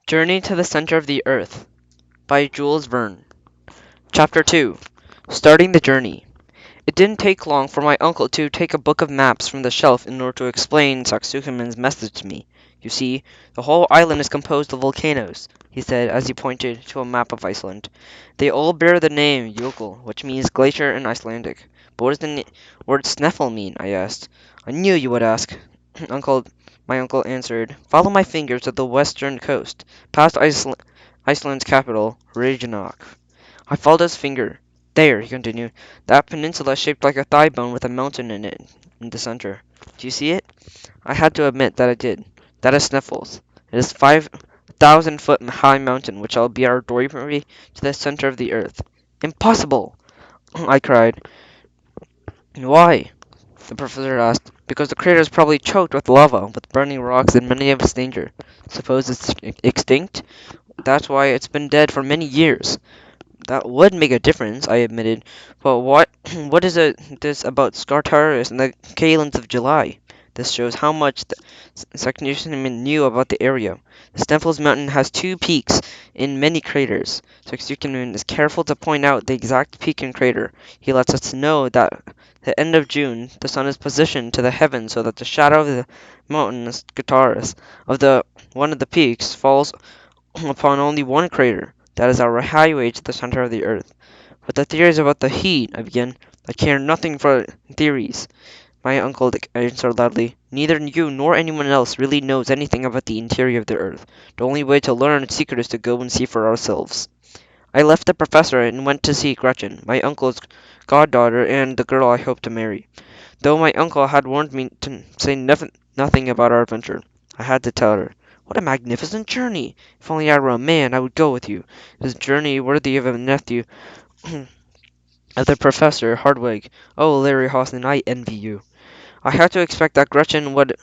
Journey to the Center of the Earth by Jules Verne. Chapter 2. Starting the Journey. It didn't take long for my uncle to take a book of maps from the shelf in order to explain Saxuckerman's message to me. You see, the whole island is composed of volcanoes, he said as he pointed to a map of Iceland. They all bear the name Jökull, which means glacier in Icelandic. But what does the word Sneffel mean? I asked. I knew you would ask. Uncle, my uncle answered. Follow my finger to the western coast, past Iceland's capital, Reykjavik. I followed his finger. There, he continued, that peninsula shaped like a thigh bone with a mountain in it, in the center. Do you see it? I had to admit that I did. That is Sniffles. It is 5,000-foot high mountain, which shall be our doorway to the center of the earth. Impossible! I cried. Why? The professor asked. Because the crater is probably choked with lava, with burning rocks, and many of its danger. Suppose it's extinct? That's why it's been dead for many years. That would make a difference, I admitted. But what is this about Scartaris and the Kalends of July? This shows how much the Saxuckerman knew about the area. The Sniffles Mountain has two peaks and many craters. Saxuckerman is careful to point out the exact peak and crater. He lets us know that at the end of June, the sun is positioned to the heavens so that the shadow of the mountain Scartaris of the one of the peaks falls upon only one crater. That is our highway to the center of the earth. But the theories about the heat, I began. I care nothing for theories, my uncle answered loudly. Neither you nor anyone else really knows anything about the interior of the earth. The only way to learn its secret is to go and see for ourselves. I left the professor and went to see Gretchen, my uncle's goddaughter and the girl I hoped to marry. Though my uncle had warned me to say nothing about our adventure, I had to tell her. What a magnificent journey! If only I were a man, I would go with you. It is a journey worthy of a nephew of the professor, Hardwick. Oh, Larry Hosnin, I envy you. I had to expect that Gretchen would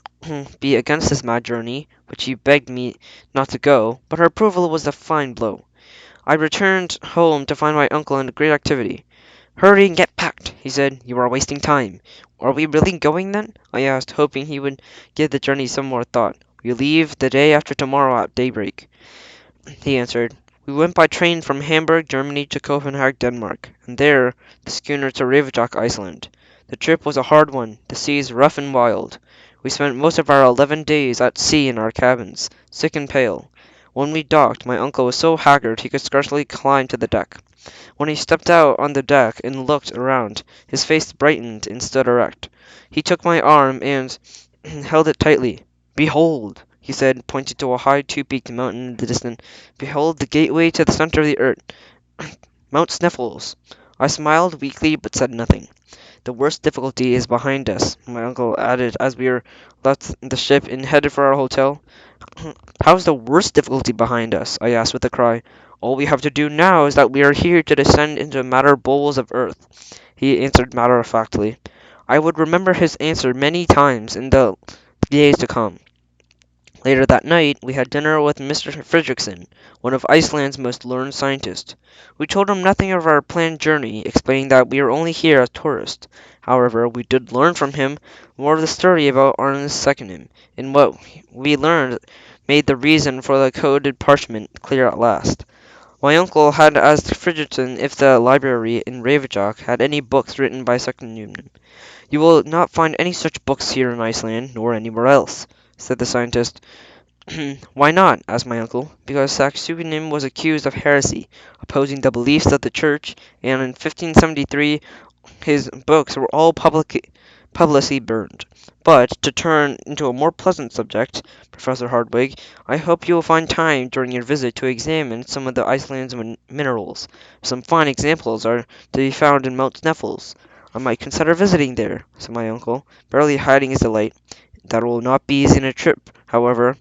be against this mad journey, which she begged me not to go, but her approval was a fine blow. I returned home to find my uncle in great activity. Hurry and get packed, he said. You are wasting time. Are we really going then? I asked, hoping he would give the journey some more thought. We leave the day after tomorrow at daybreak, he answered. We went by train from Hamburg, Germany to Copenhagen, Denmark, and there the schooner to Reykjavik, Iceland. The trip was a hard one, the seas rough and wild. We spent most of our 11 days at sea in our cabins, sick and pale. When we docked, my uncle was so haggard he could scarcely climb to the deck. When he stepped out on the deck and looked around, his face brightened and stood erect. He took my arm and held it tightly. Behold, he said, pointing to a high two-peaked mountain in the distance. Behold the gateway to the center of the earth. Mount Sniffles. I smiled weakly but said nothing. The worst difficulty is behind us, my uncle added as we left the ship and headed for our hotel. How's the worst difficulty behind us? I asked with a cry. All we have to do now is that we are here to descend into matter bowls of earth, he answered matter-of-factly. I would remember his answer many times in the days to come. Later that night, we had dinner with Mr. Fredrickson, one of Iceland's most learned scientists. We told him nothing of our planned journey, explaining that we were only here as tourists. However, we did learn from him more of the story about Arne's Secondum, and what we learned made the reason for the coded parchment clear at last. My uncle had asked Fredrickson if the library in Reykjavik had any books written by Secondum. You will not find any such books here in Iceland, nor anywhere else, said the scientist. Why not? Asked my uncle. Because Saxuckerman was accused of heresy, opposing the beliefs of the church, and in 1573 his books were all publicly burned. But, to turn into a more pleasant subject, Professor Hardwick, I hope you will find time during your visit to examine some of the Iceland's minerals. Some fine examples are to be found in Mount Sniffles. I might consider visiting there, said my uncle, barely hiding his delight. That will not be easy in a trip, however,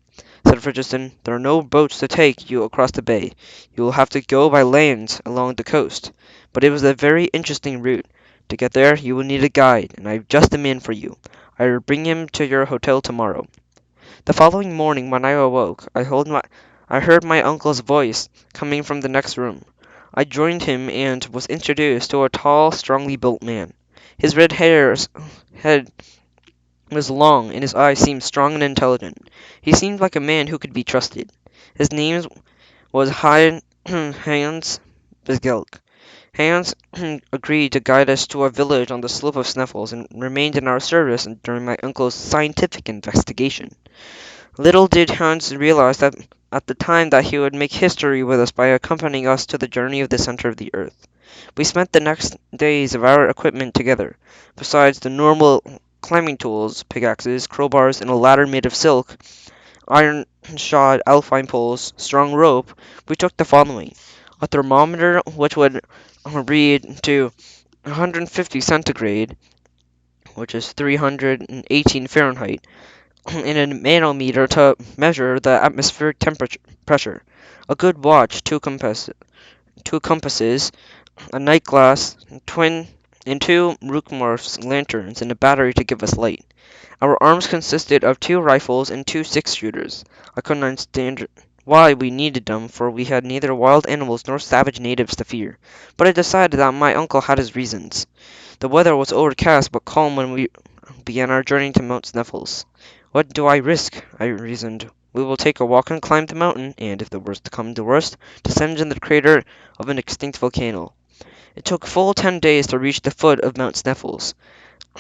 said Fredrickson. There are no boats to take you across the bay. You will have to go by land along the coast. But it was a very interesting route. To get there, you will need a guide, and I have just the man for you. I will bring him to your hotel tomorrow. The following morning, when I awoke, I heard my uncle's voice coming from the next room. I joined him and was introduced to a tall, strongly built man. His head was long, and his eyes seemed strong and intelligent. He seemed like a man who could be trusted. His name was Hans Bisgelk. Hans agreed to guide us to a village on the slope of Sniffles and remained in our service during my uncle's scientific investigation. Little did Hans realize that at the time that he would make history with us by accompanying us to the journey of the center of the earth. We spent the next days of our equipment together. Besides the normal climbing tools, pickaxes, crowbars, and a ladder made of silk, iron shod alpine poles, strong rope, we took the following: a thermometer which would read to 150 centigrade, which is 318 Fahrenheit, and a manometer to measure the atmospheric temperature pressure, a good watch, two compasses, a night glass, twin and two Rookmorph's lanterns, and a battery to give us light. Our arms consisted of two rifles and two six-shooters. I couldn't understand why we needed them, for we had neither wild animals nor savage natives to fear, but I decided that my uncle had his reasons. The weather was overcast but calm when we began our journey to Mount Sniffles. What do I risk? I reasoned. We will take a walk and climb the mountain, and, if the worst come to worst, descend in the crater of an extinct volcano. It took full 10 days to reach the foot of Mount Sniffles.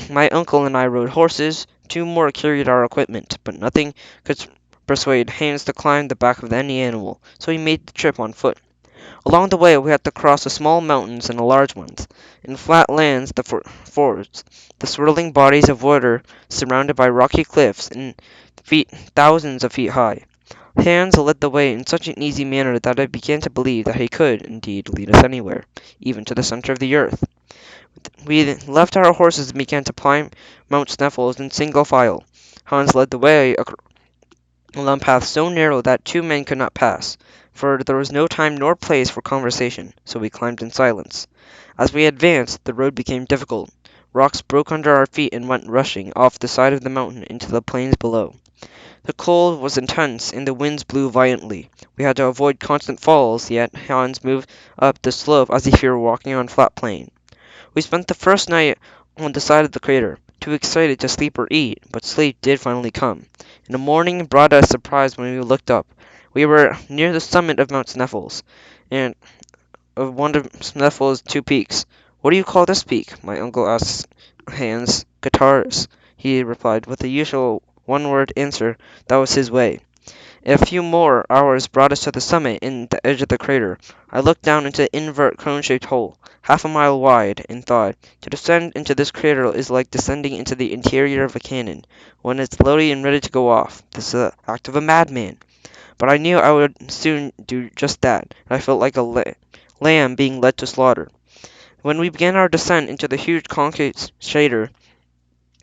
My uncle and I rode horses, two more carried our equipment, but nothing could persuade Hans to climb the back of any animal, so he made the trip on foot. Along the way we had to cross the small mountains and the large ones. In flat lands, the fords, the swirling bodies of water surrounded by rocky cliffs and thousands of feet high. Hans led the way in such an easy manner that I began to believe that he could, indeed, lead us anywhere, even to the center of the earth. We left our horses and began to climb Mount Sniffles in single file. Hans led the way along paths so narrow that two men could not pass, for there was no time nor place for conversation, so we climbed in silence. As we advanced, the road became difficult. Rocks broke under our feet and went rushing off the side of the mountain into the plains below. The cold was intense, and the winds blew violently. We had to avoid constant falls, yet Hans moved up the slope as if he were walking on flat plain. We spent the first night on the side of the crater, too excited to sleep or eat, but sleep did finally come. In the morning brought us surprise when we looked up. We were near the summit of Mount Sniffles, and of one of Sniffles' two peaks. "What do you call this peak?" my uncle asked Hans. "Guitars," he replied, with the usual one-word answer that was his way. A few more hours brought us to the summit and the edge of the crater. I looked down into the invert cone-shaped hole, half a mile wide, and thought, to descend into this crater is like descending into the interior of a cannon, when it's loaded and ready to go off. This is the act of a madman. But I knew I would soon do just that, and I felt like a lamb being led to slaughter. When we began our descent into the huge concave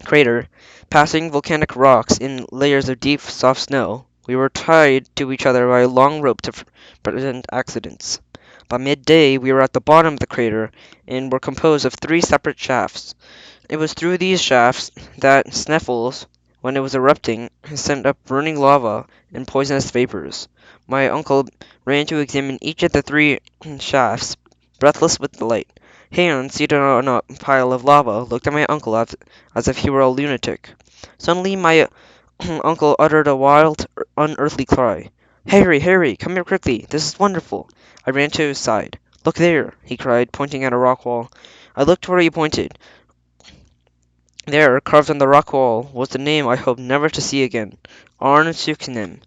crater, passing volcanic rocks in layers of deep, soft snow, we were tied to each other by a long rope to prevent accidents. By midday, we were at the bottom of the crater and were composed of three separate shafts. It was through these shafts that Sniffles, when it was erupting, sent up burning lava and poisonous vapors. My uncle ran to examine each of the three shafts, breathless with delight. Hans, seated on a pile of lava, looked at my uncle as if he were a lunatic. Suddenly my uncle uttered a wild, unearthly cry. "Harry, Harry, come here quickly! This is wonderful!" I ran to his side. "Look there!" he cried, pointing at a rock wall. I looked where he pointed. There, carved on the rock wall, was the name I hoped never to see again: Arn Suknem.